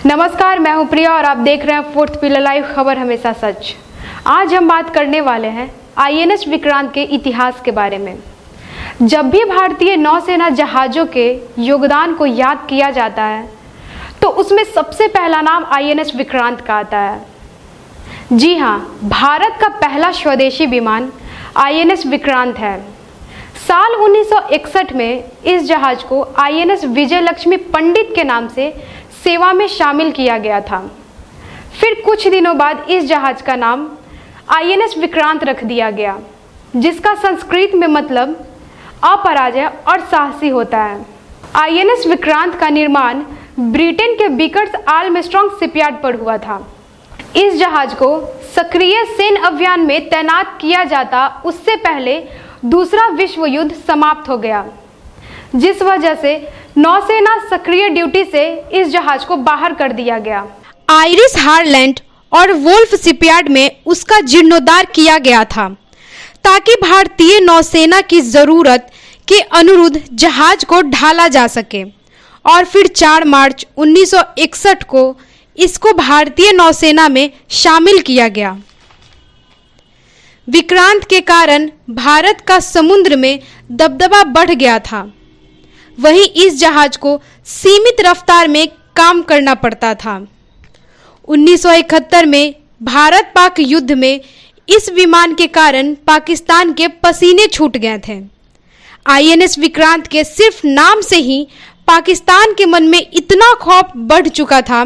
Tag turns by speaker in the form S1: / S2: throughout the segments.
S1: नमस्कार, मैं हूं प्रिया और आप देख रहे हैं फोर्थ पिलर लाइव, खबर हमेशा सच। आज हम बात करने वाले हैं आईएनएस विक्रांत के इतिहास के बारे में। जब भी भारतीय नौसेना जहाज़ों के योगदान को याद किया जाता है तो उसमें सबसे पहला नाम आईएनएस विक्रांत का आता है। जी हाँ, भारत का पहला स्वदेशी विमान आईएनएस विक्रांत है। साल 1961 में इस जहाज को आईएनएस विजयलक्ष्मी पंडित के नाम से सेवा में शामिल किया गया था। फिर कुछ दिनों बाद इस जहाज का नाम आईएनएस विक्रांत रख दिया गया, जिसका संस्कृत में मतलब अपराजय और साहसी होता है। आईएनएस विक्रांत का निर्माण ब्रिटेन के बिकर्स आर्मस्ट्रांग शिपयार्ड पर हुआ था। इस जहाज को सक्रिय सैन्य अभियान में तैनात किया जाता उससे पहले दूसरा विश्व युद्ध समाप्त हो गया, जिस वजह से नौसेना सक्रिय ड्यूटी से इस जहाज को बाहर कर दिया गया।
S2: आयरिश हारलैंड और वोल्फ शिपयार्ड में उसका जीर्णोद्धार किया गया था ताकि भारतीय नौसेना की जरूरत के अनुरूप जहाज को ढाला जा सके, और फिर 4 मार्च 1961 को इसको भारतीय नौसेना में शामिल किया गया। विक्रांत के कारण भारत का समुद्र में दबदबा बढ़ गया था। वहीं इस जहाज को सीमित रफ्तार में काम करना पड़ता था। 1971 में भारत पाक युद्ध में इस विमान के कारण पाकिस्तान के पसीने छूट गए थे। आईएनएस विक्रांत के सिर्फ नाम से ही पाकिस्तान के मन में इतना खौफ बढ़ चुका था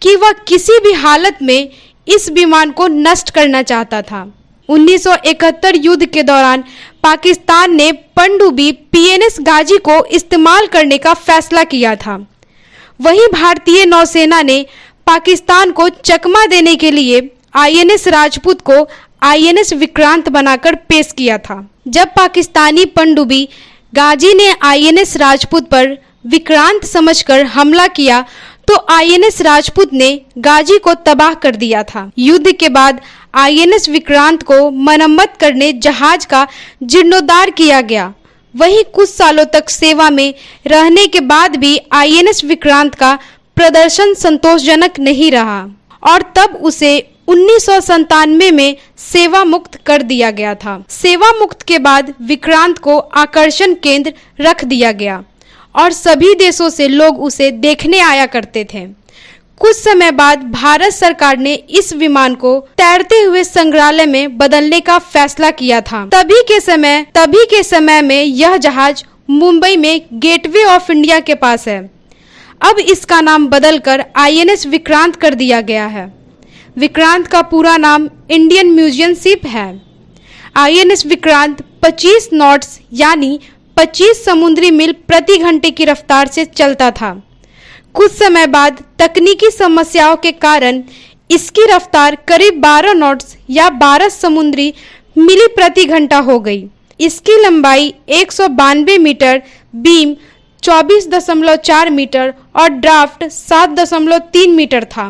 S2: कि वह किसी भी हालत में इस विमान को नष्ट करना चाहता था। 1971 युद्ध के दौरान पाकिस्तान ने पनडुब्बी पीएनएस गाजी को इस्तेमाल करने का फैसला किया था। वहीं भारतीय नौसेना ने पाकिस्तान को चकमा देने के लिए आईएनएस राजपूत को आईएनएस विक्रांत बनाकर पेश किया था। जब पाकिस्तानी पनडुब्बी गाजी ने आईएनएस राजपूत पर विक्रांत समझकर हमला किया तो आईएनएस राजपूत ने गाजी को तबाह कर दिया था। युद्ध के बाद आईएनएस विक्रांत को मरम्मत करने जहाज का जीर्णोद्धार किया गया। वहीं कुछ सालों तक सेवा में रहने के बाद भी आईएनएस विक्रांत का प्रदर्शन संतोषजनक नहीं रहा और तब उसे 1997 में सेवा मुक्त कर दिया गया था। सेवा मुक्त के बाद विक्रांत को आकर्षण केंद्र रख दिया गया और सभी देशों से लोग उसे देखने आया करते थे। कुछ समय बाद भारत सरकार ने इस विमान को तैरते हुए संग्रहालय में बदलने का फैसला किया था। तभी के समय में यह जहाज मुंबई में गेटवे ऑफ इंडिया के पास है। अब इसका नाम बदलकर आईएनएस विक्रांत कर दिया गया है। विक्रांत का पूरा नाम इंडियन म्यूजियम शिप है। आईएनएस विक्रांत 25 नॉट्स यानी 25 समुद्री मील प्रति घंटे की रफ्तार से चलता था। कुछ समय बाद तकनीकी समस्याओं के कारण इसकी रफ्तार करीब 12 नॉट्स या 12 समुद्री मील प्रति घंटा हो गई। इसकी लंबाई 192 मीटर, बीम 24.4 मीटर और ड्राफ्ट 7.3 मीटर था।